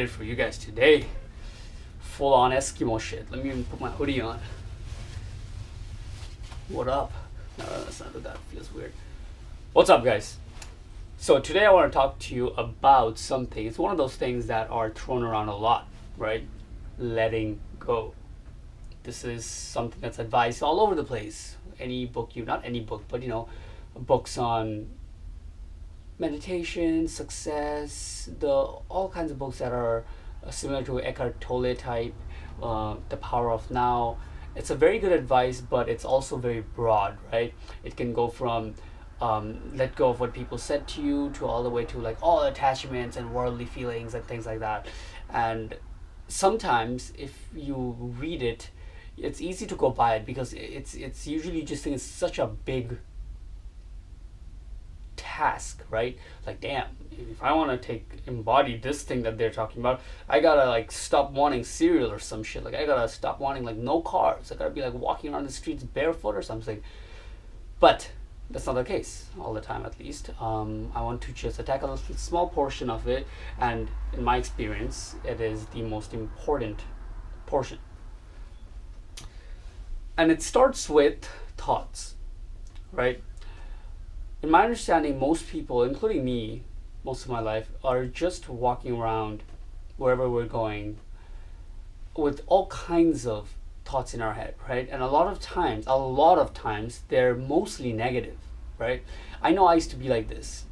excited for you guys today. Full on Eskimo shit. Let me even put my hoodie on. What up? No, that's not that. Feels weird. What's up, guys? So today I want to talk to you about something. It's one of those things that are thrown around a lot, right? Letting go. This is something that's advised all over the place. Any book not any book, but books on meditation, success, all kinds of books that are similar to Eckhart Tolle type, The Power of Now. It's a very good advice, but it's also very broad, right? It can go from let go of what people said to you to all the way to like all attachments and worldly feelings and things like that. And sometimes if you read it, it's easy to go by it because it's usually just it's such a big task, right? Like, damn, if I want to embody this thing that they're talking about, I gotta like stop wanting cereal or some shit. Like, I gotta stop wanting like no cars. I gotta be like walking around the streets barefoot or something. But that's not the case all the time, at least. I want to just tackle a small portion of it, and in my experience, it is the most important portion. And it starts with thoughts, right? In my understanding, most people, including me, most of my life, are just walking around wherever we're going with all kinds of thoughts in our head, right? And a lot of times, they're mostly negative, right? I know I used to be like this.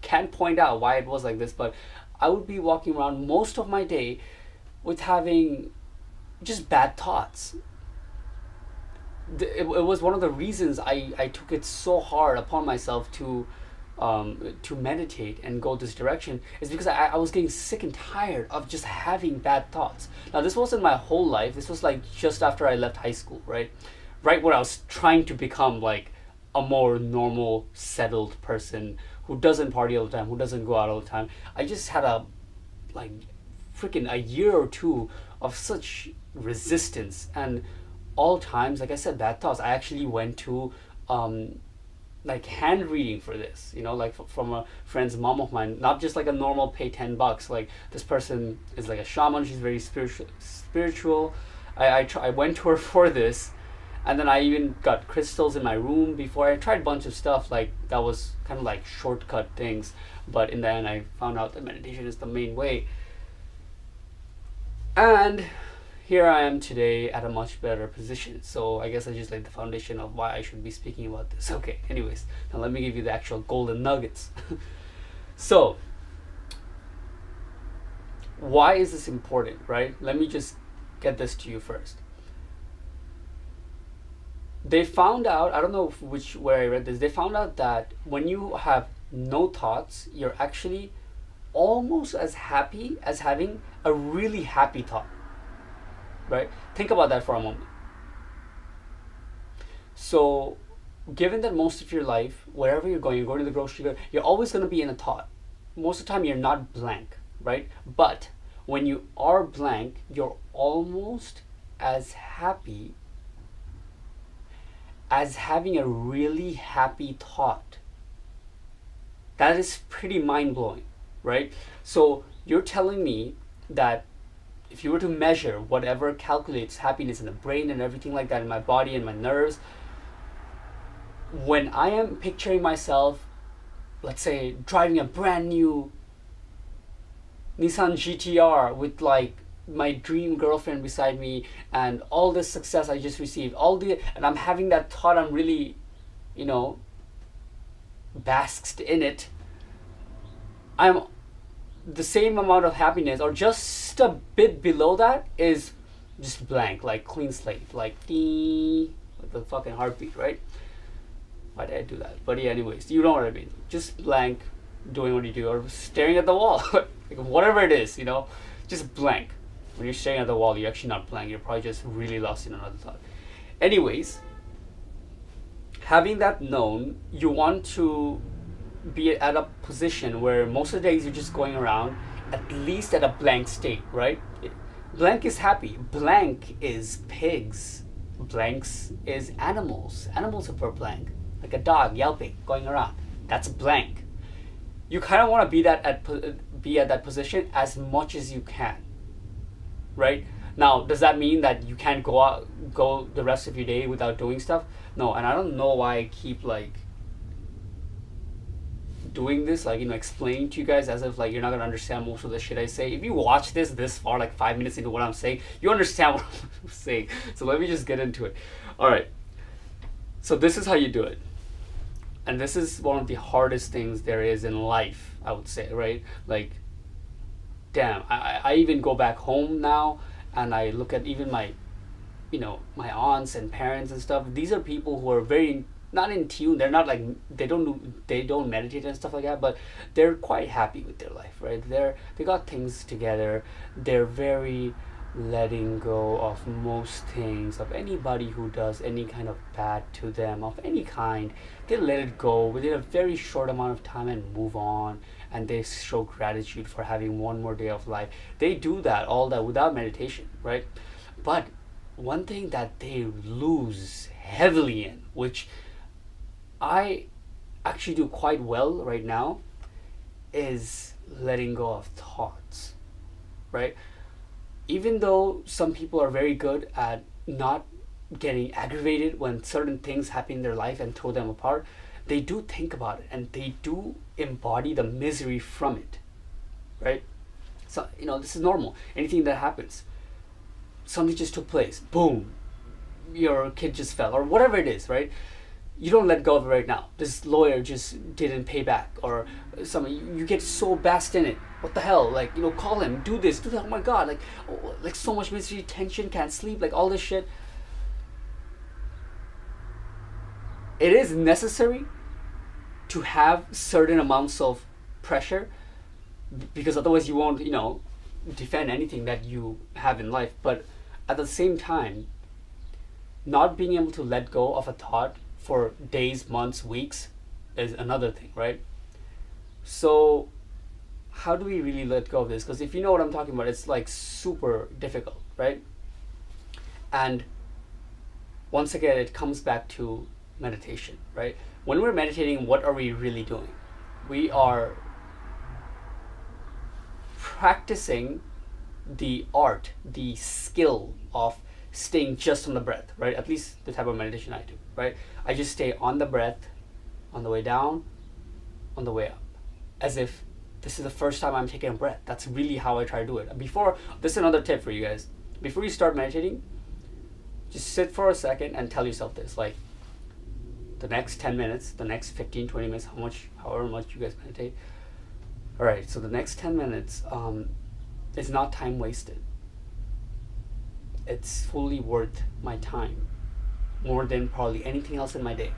Can't point out why it was like this, but I would be walking around most of my day with having just bad thoughts. It was one of the reasons I took it so hard upon myself to meditate and go this direction, is because I was getting sick and tired of just having bad thoughts. Now, this wasn't my whole life. This was like just after I left high school, right when I was trying to become like a more normal, settled person who doesn't party all the time, who doesn't go out all the time. I just had a year or two of such resistance, and all times, like I said, bad thoughts. I actually went to like hand reading for this, from a friend's mom of mine, not just like a normal pay $10. Like, this person is like a shaman. She's very spiritual. I went to her for this, and then I even got crystals in my room before. I tried a bunch of stuff like that was kind of like shortcut things, but in the end I found out that meditation is the main way. And here I am today at a much better position. So I guess I just laid the foundation of why I should be speaking about this. Okay, anyways, now let me give you the actual golden nuggets. So, why is this important, right? Let me just get this to you first. They found out, I don't know where I read this, they found out that when you have no thoughts, you're actually almost as happy as having a really happy thought. Right? Think about that for a moment. So, given that most of your life, wherever you're going to the grocery store, you're always going to be in a thought. Most of the time, you're not blank, right? But when you are blank, you're almost as happy as having a really happy thought. That is pretty mind-blowing, right? So, you're telling me that if you were to measure whatever calculates happiness in the brain and everything like that in my body and my nerves, when I am picturing myself, let's say, driving a brand new Nissan GTR with like my dream girlfriend beside me and all this success I just received, and I'm having that thought, I'm really, basked in it, I'm the same amount of happiness, or just a bit below that, is just blank, like clean slate, like the fucking heartbeat, right? Why did I do that? But yeah, anyways, you know what I mean. Just blank, doing what you do, or staring at the wall, like whatever it is, just blank. When you're staring at the wall, you're actually not blank. You're probably just really lost in another thought. Anyways, having that known, you want to be at a position where most of the days you're just going around at least at a blank state, right? Blank is happy. Blank is pigs. Blanks is animals. Animals are blank. Like a dog yelping, going around. That's blank. you kind of want to be at that position as much as you can, right? Now, does that mean that you can't go the rest of your day without doing stuff? No, and I don't know why I keep like doing this, like, explaining to you guys as if like you're not gonna understand most of the shit I say. If you watch this far, like 5 minutes into what I'm saying, you understand what I'm saying. So let me just get into it. All right. So this is how you do it, and this is one of the hardest things there is in life, I would say, right? Like, damn, I even go back home now and I look at even my, my aunts and parents and stuff. These are people who are very not in tune. They're not like, they don't meditate and stuff like that, but they're quite happy with their life, right? They got things together. They're very letting go of most things, of anybody who does any kind of bad to them of any kind. They let it go within a very short amount of time and move on, and they show gratitude for having one more day of life. They do that, all that, without meditation, right? But one thing that they lose heavily in, which I actually do quite well right now, is letting go of thoughts, right? Even though some people are very good at not getting aggravated when certain things happen in their life and throw them apart, they do think about it and they do embody the misery from it, right? So, this is normal. Anything that happens, something just took place, boom, your kid just fell, or whatever it is, right? You don't let go of it right now. This lawyer just didn't pay back, or something. You get so basked in it. What the hell? Like, call him, do this, do that. Oh my God, like so much misery, tension, can't sleep, like all this shit. It is necessary to have certain amounts of pressure, because otherwise you won't, defend anything that you have in life. But at the same time, not being able to let go of a thought for days, months, weeks is another thing, right? So how do we really let go of this? Because if you know what I'm talking about, it's like super difficult, right? And once again, it comes back to meditation, right? When we're meditating, what are we really doing? We are practicing the art, the skill of staying just on the breath, right? At least the type of meditation I do, right? I just stay on the breath, on the way down, on the way up, as if this is the first time I'm taking a breath. That's really how I try to do it. This is another tip for you guys. Before you start meditating, just sit for a second and tell yourself this, like, the next 10 minutes, the next 15, 20 minutes, however much you guys meditate. All right, so the next 10 minutes is not time wasted. It's fully worth my time, more than probably anything else in my day.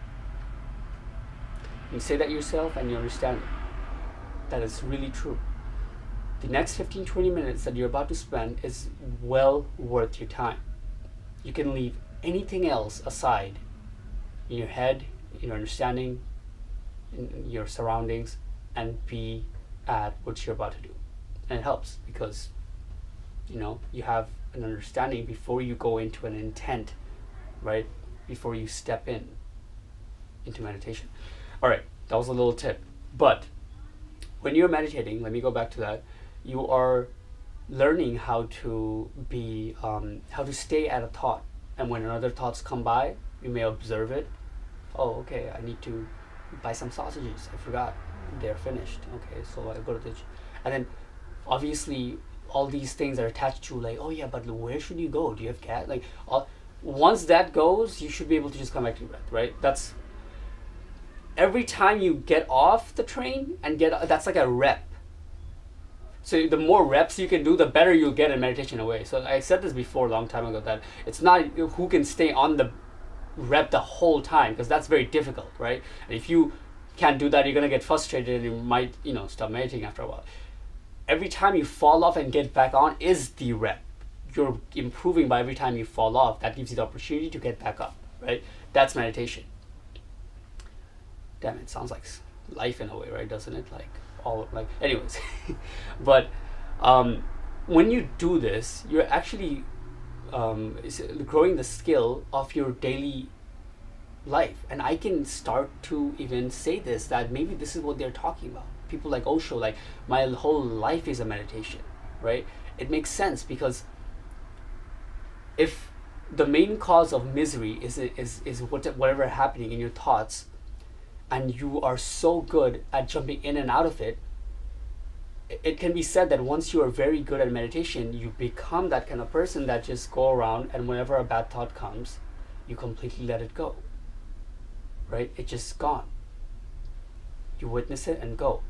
You say that yourself and you understand it. That is really true. The next 15, 20 minutes that you're about to spend is well worth your time. You can leave anything else aside in your head, in your understanding, in your surroundings, and be at what you're about to do. And it helps because, you have an understanding before you go into an intent, right? Before you step into meditation. All right, that was a little tip. But when you're meditating, let me go back to that. You are learning how to be, how to stay at a thought. And when another thoughts come by, you may observe it. Oh, okay, I need to buy some sausages. I forgot. They're finished. Okay, so I go to the... And then, obviously, all these things are attached to, like, oh yeah, but where should you go? Do you have cat? Like, once that goes, you should be able to just come back to your breath, right? That's... Every time you get off the train and that's like a rep. So the more reps you can do, the better you'll get in meditation in a way. So I said this before a long time ago, that it's not who can stay on the rep the whole time, because that's very difficult, right? And if you can't do that, you're going to get frustrated and you might, stop meditating after a while. Every time you fall off and get back on is the rep. You're improving by every time you fall off. That gives you the opportunity to get back up, right? That's meditation. Damn, it sounds like life in a way, right? Doesn't it? Anyways. But when you do this, you're actually growing the skill of your daily life. And I can start to even say this, that maybe this is what they're talking about. people like Osho, like my whole life is a meditation, right? It makes sense because if the main cause of misery is whatever happening in your thoughts, and you are so good at jumping in and out of it, it can be said that once you are very good at meditation, you become that kind of person that just go around, and whenever a bad thought comes, you completely let it go, right? It's just gone. You witness it and go.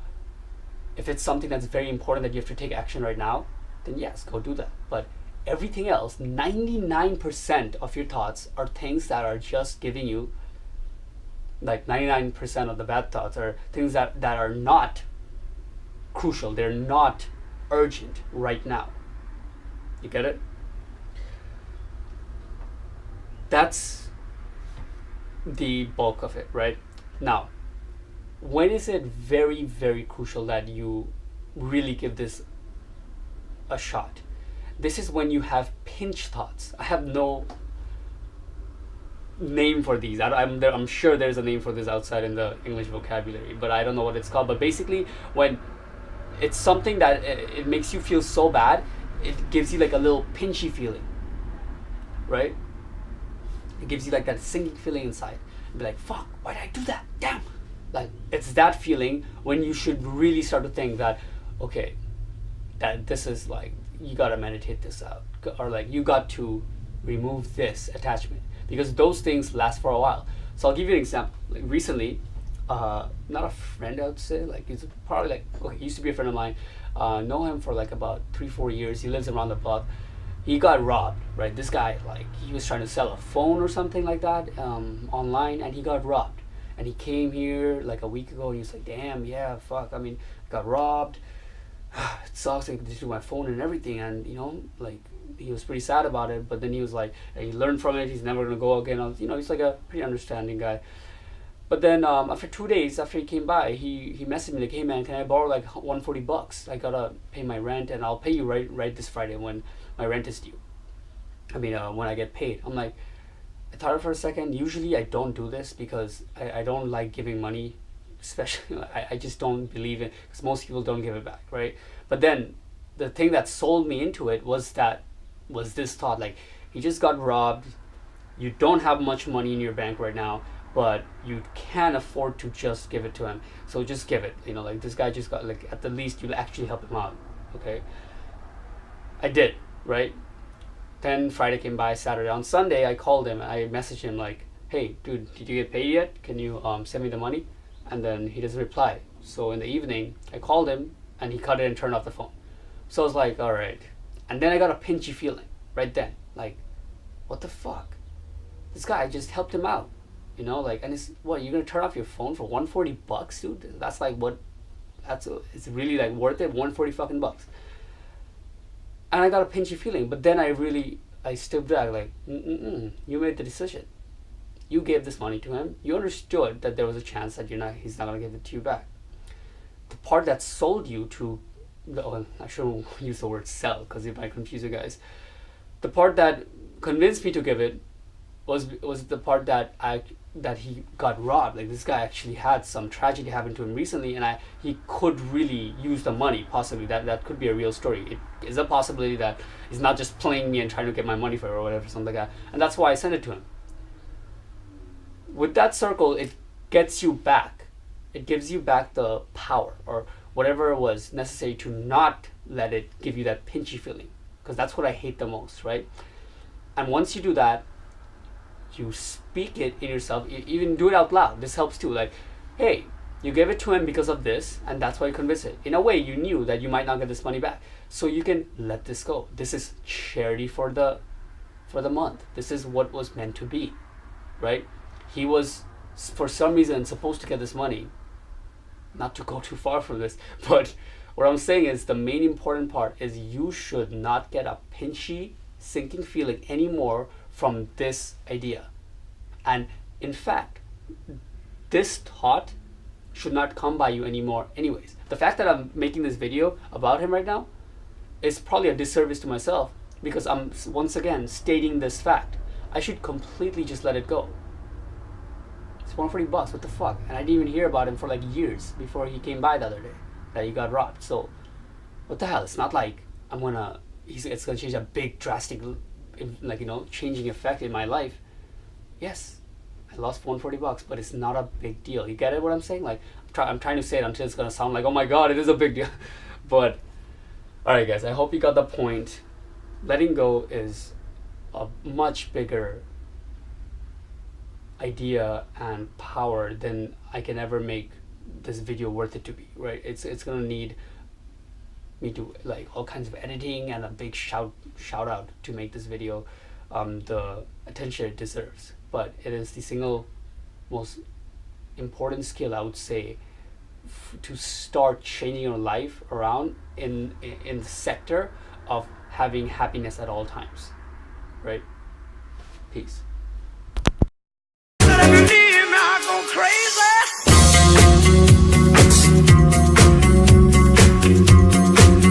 If it's something that's very important that you have to take action right now, then yes, go do that. But everything else, 99% of your thoughts are things that are just giving you, like 99% of the bad thoughts are things that are not crucial. They're not urgent right now. You get it? That's the bulk of it, right? Now, when is it very, very crucial that you really give this a shot? This is when you have pinch thoughts. I have no name for these. I'm sure there's a name for this outside in the English vocabulary, but I don't know what it's called. But basically, when it's something that it makes you feel so bad, it gives you like a little pinchy feeling, right? It gives you like that sinking feeling inside. You'd be like, fuck, why did I do that? Damn. Like, it's that feeling when you should really start to think that, okay, that this is like, you gotta meditate this out, or like you got to remove this attachment, because those things last for a while. So I'll give you an example. Like recently, not a friend, I would say, like he's probably like, okay, he used to be a friend of mine, know him for like about 3-4 years. He lives around the block. He got robbed, right? This guy, like, he was trying to sell a phone or something like that online, and he got robbed. And he came here like a week ago, and he was like, damn, yeah, fuck, I mean, got robbed. It sucks, I could just do my phone and everything. And, you know, like, he was pretty sad about it, but then he was like, he learned from it, he's never gonna go again. You know, he's like a pretty understanding guy. But then after 2 days after he came by, he messaged me like, hey man, can I borrow like $140? I gotta pay my rent, and I'll pay you right this Friday when my rent is due. I mean, when I get paid. I'm like, I thought for a second. Usually I don't do this because I don't like giving money, especially, I just don't believe it, because most people don't give it back, right? But then the thing that sold me into it was this thought, like, he just got robbed, you don't have much money in your bank right now, but you can't afford to just give it to him, so just give it. You know, like, this guy just got, like, at the least you'll actually help him out. Okay, I did, right? Then Friday came by, Saturday. On Sunday I called him, I messaged him like, hey dude, did you get paid yet? Can you send me the money? And then he doesn't reply. So in the evening I called him, and he cut it and turned off the phone. So I was like, all right. And then I got a pinchy feeling right then, like, what the fuck, this guy, I just helped him out, you know, like, and it's, what, you're gonna turn off your phone for $140, dude? That's like, what, it's really like worth it, 140 fucking bucks. And I got a pinchy feeling, but then I stepped back, like, you made the decision. You gave this money to him. You understood that there was a chance that he's not gonna give it to you back. The part that sold you to, I shouldn't use the word sell because it might confuse you guys. The part that convinced me to give it was the part that he got robbed. Like, this guy actually had some tragedy happen to him recently, and he could really use the money, possibly. That could be a real story. It is a possibility that he's not just playing me and trying to get my money for it or whatever, something like that. And that's why I sent it to him. With that circle, it gets you back. It gives you back the power, or whatever was necessary to not let it give you that pinchy feeling. Because that's what I hate the most, right? And once you do that, you speak it in yourself, even do it out loud. This helps too. Like, hey, you gave it to him because of this, and that's why you convinced it. In a way, you knew that you might not get this money back, so you can let this go. This is charity for the month. This is what was meant to be, right? He was, for some reason, supposed to get this money. Not to go too far from this, but what I'm saying is, the main important part is you should not get a pinchy, sinking feeling anymore from this idea. And in fact, this thought should not come by you anymore anyways. The fact that I'm making this video about him right now is probably a disservice to myself, because I'm once again stating this fact. I should completely just let it go. It's $140, what the fuck? And I didn't even hear about him for like years before he came by the other day. that you got robbed. So what the hell? It's not like it's gonna change a big drastic, like, changing effect in my life. Yes, I lost $140, but it's not a big deal. You get it? What I'm saying? Like, I'm trying to say it until it's gonna sound like, oh my god, it is a big deal. But all right, guys, I hope you got the point. Letting go is a much bigger idea and power than I can ever make this video worth it to be. Right? It's gonna need me to, like, all kinds of editing and a big shout out to make this video the attention it deserves. But it is the single most important skill, I would say, to start changing your life around in the sector of having happiness at all times. Right? Peace.